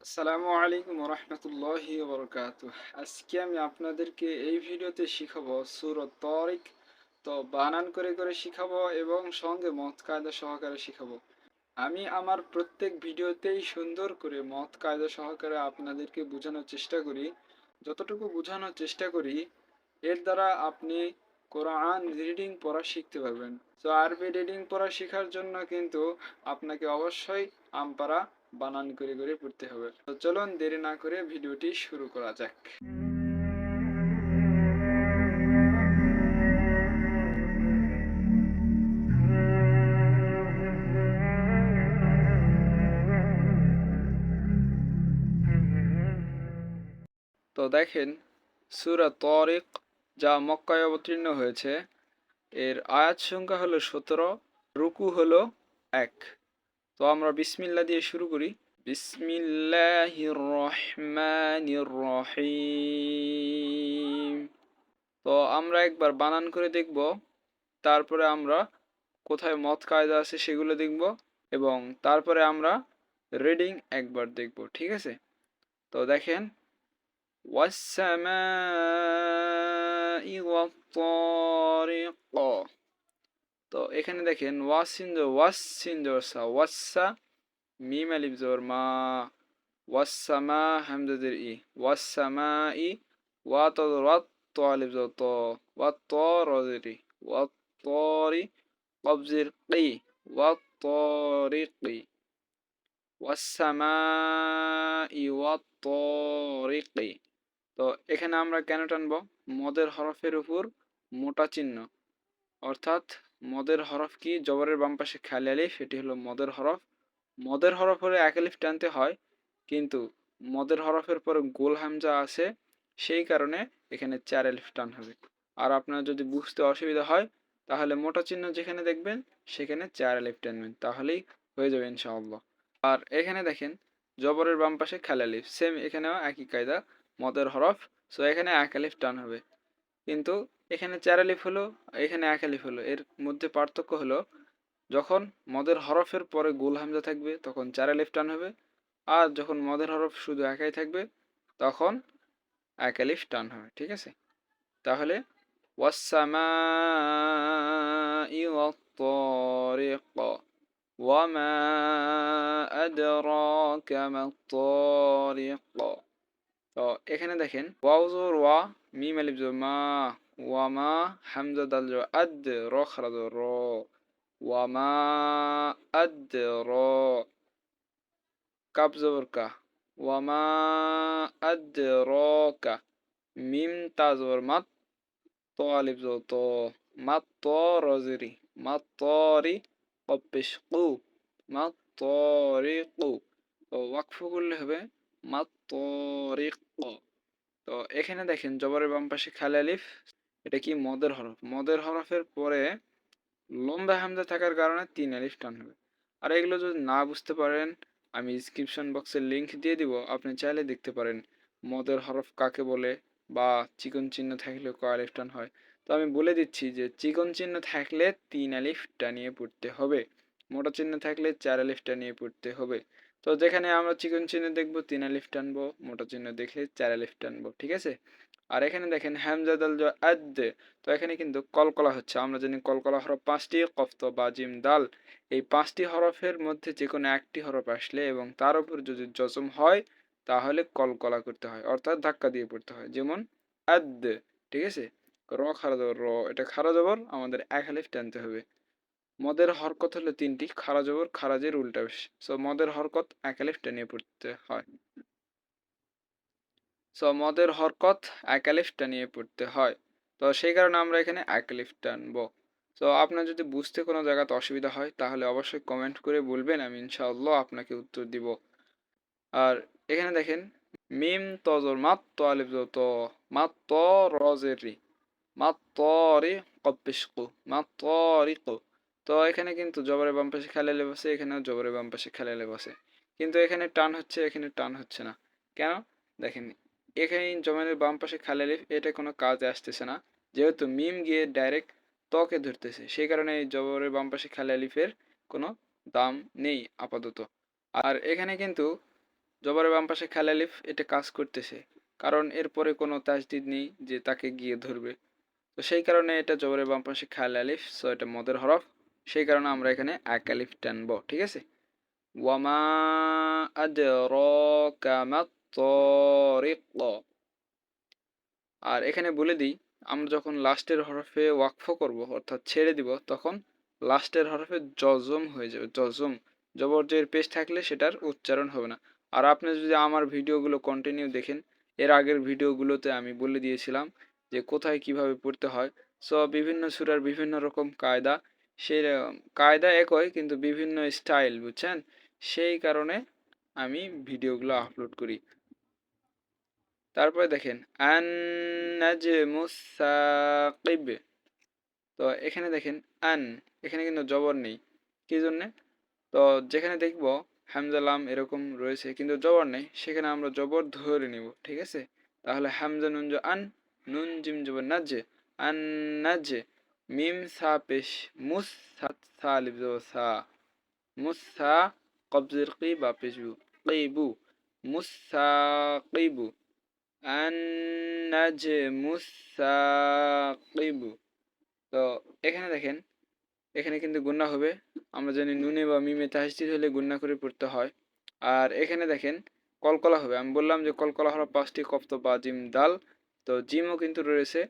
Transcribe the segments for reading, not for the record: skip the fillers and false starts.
আসসালামু আলাইকুম রহমতুল্লাহি বরকাতুহ। আজকে আমি আপনাদেরকে এই ভিডিওতে শিখাবো সূরা তারিক। তো বানান করে করে শিখাবো এবং সঙ্গে মত কায়দা সহকারে শিখাবো। আমি আমার প্রত্যেক ভিডিওতেই সুন্দর করে মত কায়দা সহকারে আপনাদেরকে বোঝানোর চেষ্টা করি। যতটুকু বোঝানোর চেষ্টা করি এর দ্বারা আপনি কোরআন রিডিং পড়া শিখতে পারবেন। তো আরবি রিডিং পড়া শেখার জন্য কিন্তু আপনাকে অবশ্যই আমপারা বানান করে করে পড়তে হবে। তো চলুন দেরি না করে ভিডিওটি শুরু করা যাক। তো দেখেন, সূরা তারিক যা মক্কায় অবতীর্ণ হয়েছে, এর আয়াত সংখ্যা হলো 17, রুকু হলো 1। তো আমরা বিসমিল্লাহ দিয়ে শুরু করি। বিসমিল্লাহির রহমানির রহিম। তো আমরা একবার বানান করে দেখব, তারপরে আমরা কোথায় মত কায়দা আছে সেগুলো দেখব, এবং তারপরে আমরা রিডিং একবার দেখব। ঠিক আছে? তো দেখেন, ওয়াসসামাই ওয়াত-তারিক। তো এখানে দেখেন ওয়াসসা, মিম আলিফ জবর মা, ওয়াসসামা হামজা জের ই, ওয়াসসামাই, ওয়া তা জবর ওয়াত, ত আলিফ জবর ত, ওয়াত ত র জের ই, ওয়াত তরি, কফ জের কি, ওয়াত তরিকি, ওয়াসসামাই ওয়াত তরিকি। তো এখানে আমরা কেন টানবো? মদের হরফের উপর মোটা চিহ্ন, অর্থাৎ মদের হরফ কি? জবরের বাম পাশে খালি আলিফ, এটি হলো মদের হরফ। মদের হরফ হলে এক আলিফ টানতে হয়, কিন্তু মদের হরফের পরে গোল হামজা আছে, সেই কারণে এখানে 4 আলিফ টান হবে। আর আপনার যদি বুঝতে অসুবিধা হয় তাহলে মোটা চিহ্ন যেখানে দেখবেন সেখানে 4 আলিফ টানবেন, তাহলেই হয়ে যাবে ইনশাআল্লাহ। আর এখানে দেখেন, জবরের বাম পাশে খালি আলিফ, সেম এখানেও একই কায়দা, মদের হরফ। সো এখানে 1 আলিফ টান হবে, কিন্তু এখানে 4 আলিফ হলো, এখানে 1 আলিফ হলো। এর মধ্যে পার্থক্য হলো, যখন মদের হরফের পরে গোল হামজা থাকবে তখন 4 আলিফ টান হবে, আর যখন মদের হরফ শুধু একাই থাকবে তখন 1 আলিফ টান হবে। ঠিক আছে? তাহলে ওয়াসসামাই ওয়াত-তারিক, ওয়ামা আদরাকা মাত-তারিক। তো এখানে দেখেন, ওয়াও জবর ওয়া, মিম আলিফ জবর মা, ওয়ামা, হামজা দাল জবর আদ, র খারা জবর র, ওয়ামা আদর, কাপ জবর কা, ওয়ামা আদরাকা, মিম তা জবর মাত, ত আলিফ জবর ত, মাত ত র জেরি, মাত তরি, কফ পেশ কু, মাত তরিকু। তো ওয়াকফ করলে হবে মাত তরিক। তো এখানে দেখেন, জবরের বাম পাশে খালি আলিফ, এটা কি? মদের হরফ। মদের হরফের পরে লম্বা হামজা থাকার কারণে 3 আলিফ টান হবে। আর এগুলো যদি না বুঝতে পারেন, আমি ডিসক্রিপশন বক্সে লিংক দিয়ে দিব, আপনি চাইলে দেখতে পারেন মদের হরফ কাকে বলে, বা চিকন চিহ্ন থাকলে কয় আলিফ টান হয়। তো আমি বলে দিচ্ছি যে চিকন চিহ্ন থাকলে 3 আলিফ টানিয়ে পড়তে হবে, মোটা চিহ্ন থাকলে 4 আলিফ টানিয়ে পড়তে হবে। তো যেখানে আমরা চিকন চিহ্ন দেখবো 3 আলিফ টানবো, মোটা চিহ্ন দেখলে 4 আলিফ টানবো। ঠিক আছে? আর এখানে দেখেন হামজা দাল আদ, তো এখানে কিন্তু কলকলা হচ্ছে। আমরা জানি কলকলা হরফ 5টি, কফ তো বা জিম দাল। এই 5টি হরফের মধ্যে যে কোনো একটি হরফ আসলে এবং তার উপর যদি জজম হয় তাহলে কলকলা করতে হয়, অর্থাৎ ধাক্কা দিয়ে পড়তে হয়। যেমন আদ। ঠিক আছে? র খারা জবর র, এটা খারা জবর, আমাদের 1 আলিফ টানতে হবে। মদের হরকত হলো 3টি, খারা জবর খারাজের উল্টা। সো মদের হরকত 1 আলিফ টানিয়ে পড়তে হয়। সো মদের হরকত 1 আলিফ টানিয়ে পড়তে হয়। তো সেই কারণে আমরা এখানে 1 আলিফ টানবো। সো আপনার যদি বুঝতে কোনো জায়গাতে অসুবিধা হয় তাহলে অবশ্যই কমেন্ট করে বলবেন, আমি ইনশাআল্লাহ আপনাকে উত্তর দিব। আর এখানে দেখেন, মিম তজর মাত, ত আলিফ জবর ত, মাত ত র জের রি, মাত তরি, কফ পেশ কু, মাত তরিকু। তো এখানে কিন্তু জবরের বাম পাশে খালি আলিফ আছে, এখানেও জবরের বাম পাশে খালি আলিফ আছে, কিন্তু এখানে টান হচ্ছে, এখানে টান হচ্ছে না। কেন? দেখেন, এখানে জবরের বাম পাশে খালি আলিফ, এটা কোনো কাজে আসতেছে না, যেহেতু মিম গিয়ে ডাইরেক্ট তকে ধরতেছে, সেই কারণে এই জবরের বাম পাশে খালি আলিফের কোনো দাম নেই আপাতত। আর এখানে কিন্তু জবরের বাম পাশে খালি আলিফ এটা কাজ করতেছে, কারণ এরপরে কোনো তাসদিদ নেই যে তাকে গিয়ে ধরবে। তো সেই কারণে এটা জবরের বাম পাশে খালি আলিফ, সো এটা মদের হরফ, সেই কারণে আমরা এখানে এক আলিফ টানবো। ঠিক আছে, ওয়ামা আদরাকা মাত-তারিক। আর এখানে বলে দিই, আমরা যখন লাস্টের হরফে ওয়াকফ করব অর্থাৎ ছেড়ে দিব, তখন লাস্টের হরফে জজম হয়ে যাবে। জজম, জবরজের পেশ থাকলে সেটার উচ্চারণ হবে না। আর আপনি যদি আমার ভিডিওগুলো কন্টিনিউ দেখেন, এর আগের ভিডিওগুলোতে আমি বলে দিয়েছিলাম যে কোথায় কিভাবে পড়তে হয়। সো বিভিন্ন সূরার বিভিন্ন রকম কায়দা, সেই কায়দা একই কিন্তু বিভিন্ন স্টাইল, বুঝছেন? সেই কারণে আমি ভিডিওগুলো আপলোড করি। তারপরে দেখেন আন নাজমুস সাকিব। তো এখানে দেখেন আন, এখানে কিন্তু জবর নেই, কি জন্যে? তো যেখানে দেখব হামজা লাম এরকম রয়েছে কিন্তু জবর নেই, সেখানে আমরা জবর ধরে নিব। ঠিক আছে, তাহলে হামজা নুন আন, নুন জিম জবর নাজ, আন নাজ, মিম সা পেশ মুস, সা আলিফ জবর সা, মুসা কবজের কি বা পেশবু, কিবু, মুসাকিবু, আন-নাজমু সাকিব। তো এখানে দেখেন, এখানে কিন্তু গুণা হবে। আমরা জানি নুনে বা মিমে তাহসিদ হলে গুণা করে পড়তে হয়। আর এখানে দেখেন কলকলা হবে। আমি বললাম যে কলকলা হলো 5টি কপ্ত বা জিম দাল, তো জিমও কিন্তু রয়েছে।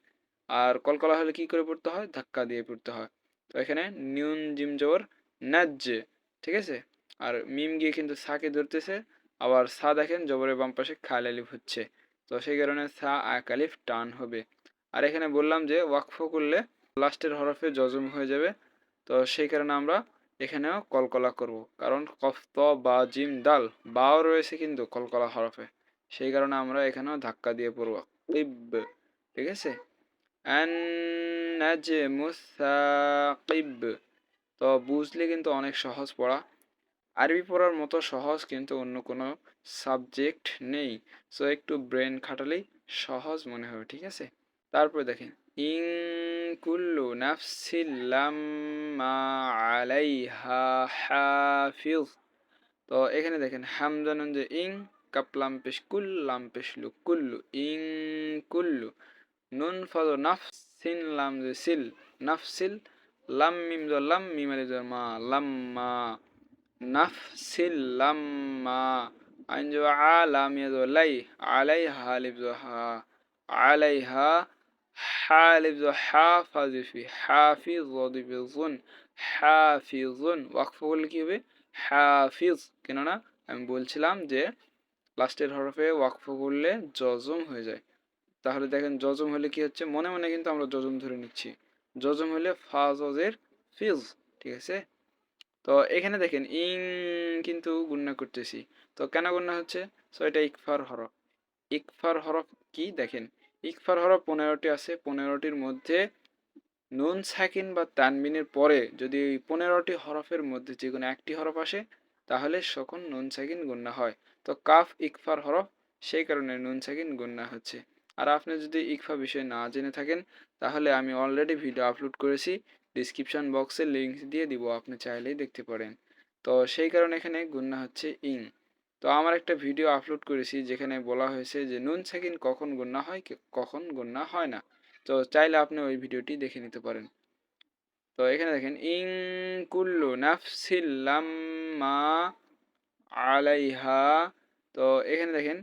আর কলকলা হলে কি করে পড়তে হয়? ধাক্কা দিয়ে পড়তে হয়। তো এখানে নুন জিম জবর নাজ, ঠিক আছে। আর মিম গিয়ে কিন্তু সাকে ধরতেছে, আবার সা দেখেন জবরের বাম পাশে খাল আলিফ হচ্ছে, তো সেই কারণে সা এক আলিফ টান হবে। আর এখানে বললাম যে ওয়াকফ করলে লাস্টের হরফে জজম হয়ে যাবে, তো সেই কারণে আমরা এখানেও কলকলা করব, কারণ কফ ত বা জিম দাল বাও রয়েছে কিন্তু কলকলা হরফে, সেই কারণে আমরা এখানেও ধাক্কা দিয়ে পড়ব কিব। ঠিক আছে, আন নাজমু সাকিব। তো বুঝলে কিন্তু অনেক সহজ পড়া, আরবি পড়ার মতো সহজ কিন্তু অন্য কোনো সাবজেক্ট নেই। সো একটু ব্রেন খাটালেই সহজ মনে হবে। ঠিক আছে, তারপরে দেখেন ইন কুল্লু নাফসিল লাম্মা আলাইহা হাফিজ। তো এখানে দেখেন হামজা নুন যে ইং, কাপ লাম পেশ কুল, লাম পেশ লু, কুল্লু, ইং কুল্লু, নুন ফাজো নাফ, সিন লাম যে সিল, নাফসিল, লাম মিম জো লাম, মিম আলিফ জো মা, লাম্মা, নাফসিল লাম্মা, আইন জো আ, লাম ইয়া জো লাই, আলাইহা আলিফ জো হা, আলাইহা, হা আলিফ জো হা, ফাজিফি হাফিজুন, হাফিজুন। ওয়াকফ করলে কি হবে? হাফিজ। কেননা আমি বলছিলাম যে লাস্টের হরফে ওয়াকফ করলে জজম হয়ে যায়। তাহলে দেখেন জজম হলে কি হচ্ছে, মনে মনে কিন্তু আমরা জজম ধরে নিচ্ছি। জজম হলে ফাজের ফিজ। ঠিক আছে, তো এখানে দেখেন ইং কিন্তু গুণনা করতেছি, তো কেন গুণনা হচ্ছে? সো এটা ইকফার হরফ। ইকফার হরফ কি দেখেন, ইকফার হরফ 15টি আছে, 15টির মধ্যে নুন সাকিন বা তানবিনের পরে যদি ওই 15টি হরফের মধ্যে যে কোনো একটি হরফ আসে, তাহলে সকল নুন সাকিন গুণনা হয়। তো কাফ ইকফার হরফ, সেই কারণে নুন সাকিন গুণনা হচ্ছে। আর আপনি যদি ইকফা বিষয় না জেনে থাকেন, তাহলে আমি অলরেডি ভিডিও আপলোড করেছি, ডিসক্রিপশন বক্সে লিঙ্ক দিয়ে দিব, আপনি চাইলেই দেখতে পারেন। তো সেই কারণে এখানে গুণনা হচ্ছে ইং। তো আমার একটা ভিডিও আপলোড করেছি যেখানে বলা হয়েছে যে নুন সাকিন কখন গুণনা হয়, কখন গুণনা হয় না। তো চাইলে আপনি ওই ভিডিওটি দেখে নিতে পারেন। তো এখানে দেখেন ইং কুল্লু নাফসিল লাম্মা আলাইহা। তো এখানে দেখেন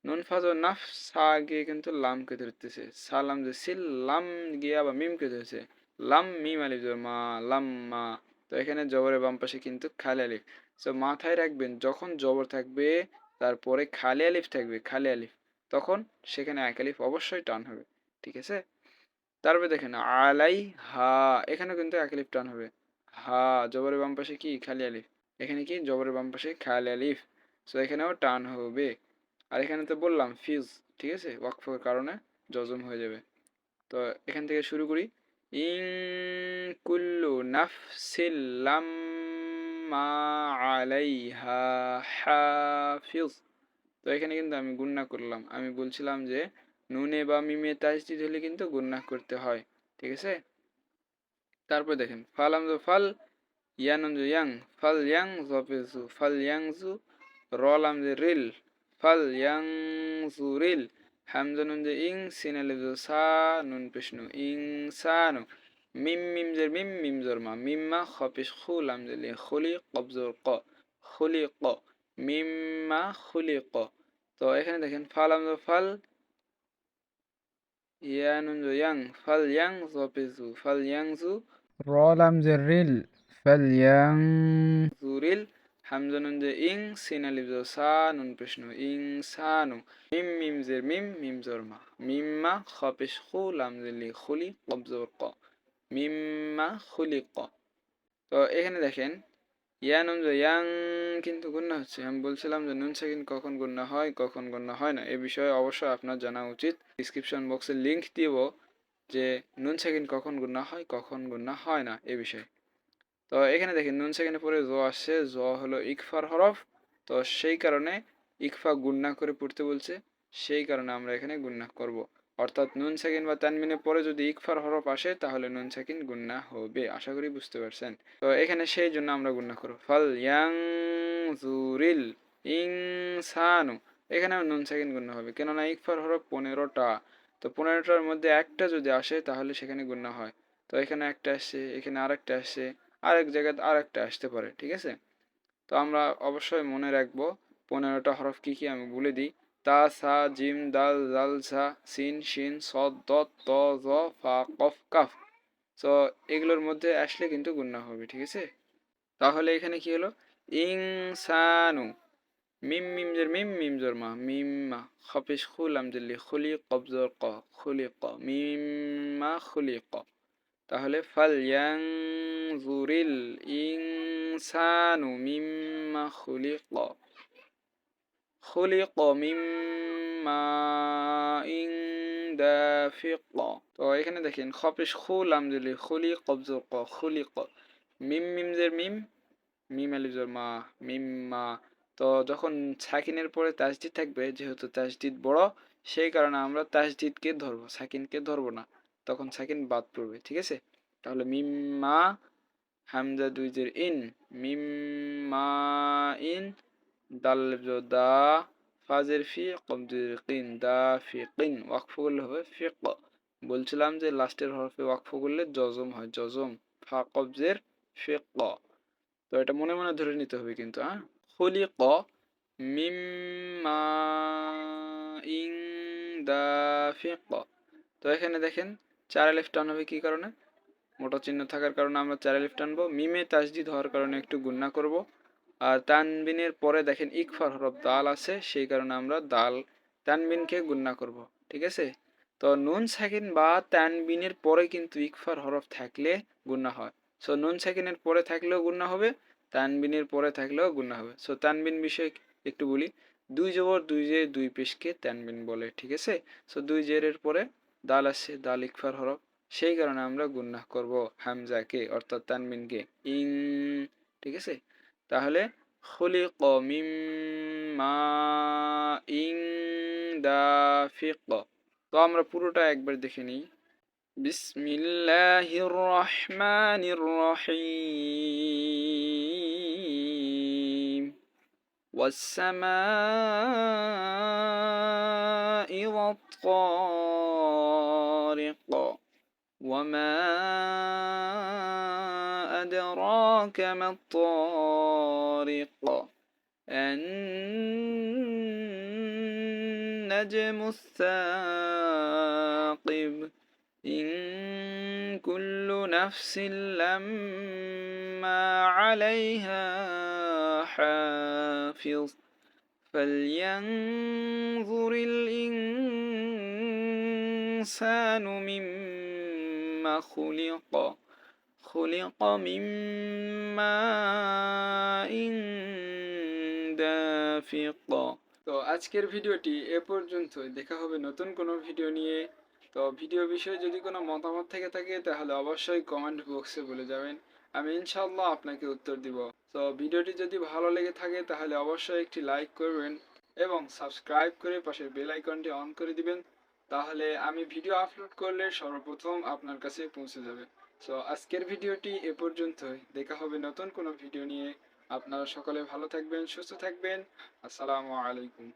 নুন ফাজো নাফ, সা গিয়ে কিন্তু লামকে ধরতেছে, সালাম যে সিল, লাম গিয়ে আবার মিমকে ধরেছে, লাম মিম আলিফ জবর মা, লাম্মা। তো এখানে জবরের বাম পাশে কিন্তু খালি আলিফ। সো মাথায় রাখবেন যখন জবর থাকবে তারপরে খালি আলিফ থাকবে, খালি আলিফ, তখন সেখানে এক আলিফ অবশ্যই টান হবে। ঠিক আছে, তারপরে দেখেন আলাই হা, এখানে কিন্তু এক আলিফ টান হবে। হা জবরের বাম পাশে কি খালি আলিফ, এখানে কি জবরের বাম পাশে খালি আলিফ, সো এখানেও টান হবে। আর এখানে তো বললাম ফিজ, ঠিক আছে, ওয়াকফের কারণে জজম হয়ে যাবে। তো এখান থেকে শুরু করি, ইন কুল্লু নাফসিল লাম্মা আলাইহা হাফিজ। তো এখানে কিন্তু আমি গুণনা করলাম, আমি বলছিলাম যে নুনে বা মিমে তাসদিদ হলে কিন্তু গুণনা করতে হয়। ঠিক আছে, তারপর দেখেন ফাল আমজা ফাল, ইয়ান আমজা ইয়াং, ফাল ইয়াং জফেজু, ফাল ইয়াংজু, র লাম যে রিল, ফাল ইয়ানজুরিল, হামজা নুন যে ইং, সিন আলিফ যে সা, নুন পেশ নু, ইনসানু, মিম মিম যে মিম, মিম জের মা, মিম্মা খ পেশ খু, লাম যে লি, খুলি কব জের ক, খুলি ক, মিম্মা খুলি ক। তো এখানে দেখেন ফা লাম যে ফাল, ইয়া নুন যে ইয়াং, ফাল ইয়াং জ পেশ জু, ফাল ইয়াংজু, র লাম যে রিল, ফাল ইয়াংজুরিল, হামজা নুন যে ইং, সিন আলিফ যে সা, নুন পেশ নু, ইনসানু, মিম মিম জের মিম, মিম জের মা, মিম্মা খ পেশ খু, লাম জের লি, খুলি কব জের ক, মিম্মা খুলি ক। তো এখানে দেখেন ইয়া নুন যে ইয়াং কিন্তু গুণনা হচ্ছে। আমি বলছিলাম যে নুন সাকিন কখন গুণনা হয় কখন গুণনা হয় না, এ বিষয়ে অবশ্যই আপনার জানা উচিত। ডিসক্রিপশন বক্সে লিঙ্ক দিব যে নুন সাকিন কখন গুণনা হয় কখন গুণনা হয় না এ বিষয়ে। তো এখানে দেখেন নুন সাকিনের পরে জ আসছে, জ হলো ইকফার হরফ, তো সেই কারণে ইকফা গুণনা করে পড়তে বলছে, সেই কারণে আমরা এখানে গুণনা করব। অর্থাৎ নুন সাকিন বা তানবিনের পরে যদি ইকফার হরফ আসে তাহলে নুন সাকিন গুণনা হবে। আশা করি বুঝতে পারছেন। তো এখানে সেই জন্য আমরা গুণনা করব, ফাল ইয়ানজুরিল ইনসানু, এখানেও নুন সাকিন গুণনা হবে, কেননা ইকফার হরফ 15টা, তো 15টার মধ্যে একটা যদি আসে তাহলে সেখানে গুণনা হয়। তো এখানে একটা আসছে, এখানে আরেকটা আসছে, আরেক জায়গায় আরেকটা আসতে পারে, ঠিক আছে। তো আমরা অবশ্যই মনে রাখবো 15টা হরফ কি কি আমি বলে দিই, তা, সা, জিম, দাল, জাল, সা, সিন, শিন, সদ, দত, ত, জ, ফা, কফ, কাফ। তো এগুলোর মধ্যে আসলে কিন্তু গুণনা হবে, ঠিক আছে। তাহলে এখানে কি হলো, ইনসানু, মিম মিম জের মিম, মিম জের মা, মিম্মা খপেশ খুলাম জেলি, খুলি কবজর ক, খুলি ক, মিম্মা খুলি ক। তাহলে ফাল ইয়ানজুরিল ইনসানু মিম্মা খুলিক, খুলিক মিম্মা ইন দাফিক। তো এখানে দেখেন খপেশ খুলাম দিলি, খুলি কবজর ক, খুলিক, মিম মিম জের মিম, মিম আলিফ জের মা, মিম্মা। তো যখন সাকিনের পরে তাসদিদ থাকবে, যেহেতু তাসদিদ বড়, সেই কারণে আমরা তাসদিদকে ধরবো, সাকিনকে ধরবো না, তখন সাকিন বাদ পড়বে, ঠিক আছে। তাহলে মিম্মা, হামজা দুই জের ইন, মিম্মা ইন, দাল দা, ফাজের ফি, কবজের কিন, দা ফি কিন, ওয়াকফ করলে হবে ফিক। বলছিলাম যে লাস্টের হরফে ওয়াকফ করলে জজম হয়, জজম, ফা কবজের ফিক। তো এটা মনে মনে ধরে নিতে হবে কিন্তু, হ্যাঁ। খুলিক মিম্মা ইন দাফিক। তো এখানে দেখেন 4 আলিফ টান হবে কি কারণে, মোটা চিহ্ন থাকার কারণে আমরা 4 আলিফ টানবো, মিমে তাসদিদ হওয়ার কারণে একটু গুণনা করব। আর তানবিনের পরে দেখেন ইকফার হরফ দাল আছে, সেই কারণে আমরা দাল তানবিনকে গুণনা করব, ঠিক আছে। তো নুন সাকিন বা তানবিনের পরে কিন্তু ইকফার হরফ থাকলে গুণনা হয়। সো নুন সাকিনের পরে থাকলেও গুণনা হবে, তানবিনের পরে থাকলেও গুণনা হবে। সো তানবিন বিষয়ে একটু বলি, দুই জবর দুই জের দুই পেশকে তানবিন বলে, ঠিক আছে। সো দুই জেরের পরে দাল আসছে, দাল ইকফার হরফ, সেই কারণে আমরা গুণনা করব হামজাকে অর্থাৎ তানবিনকে, ইং, ঠিক আছে। তাহলে খুলিক মিম মাইন দাফিক। তো আমরা পুরোটা একবার দেখে নিই। বিসমিল্লাহির রহমানির রহিম। والسماء والطارق وما أدراك ما الطارق النجم الثاقب إن كل نفس لما عليها حافظ فلينظر الإنسان مما خلق خلق من ماء دافق। তো আজকের ভিডিওটি এ পর্যন্তই, দেখা হবে নতুন কোনো ভিডিও নিয়ে। তো ভিডিও বিষয়ে যদি কোনো মতামত থেকে থাকে তাহলে অবশ্যই কমেন্ট বক্সে বলে যাবেন, আমি ইনশাআল্লাহ আপনাকে উত্তর দিব। তো ভিডিওটি যদি ভালো লেগে থাকে তাহলে অবশ্যই একটি লাইক করবেন এবং সাবস্ক্রাইব করে পাশের বেল আইকনটি অন করে দিবেন, তাহলে আমি ভিডিও আপলোড করলে সর্বপ্রথম আপনার কাছে পৌঁছে যাবে। সো আজকের ভিডিওটি এ পর্যন্তই, দেখা হবে নতুন কোনো ভিডিও নিয়ে। আপনারা সকলে ভালো থাকবেন, সুস্থ থাকবেন। আসসালামু আলাইকুম।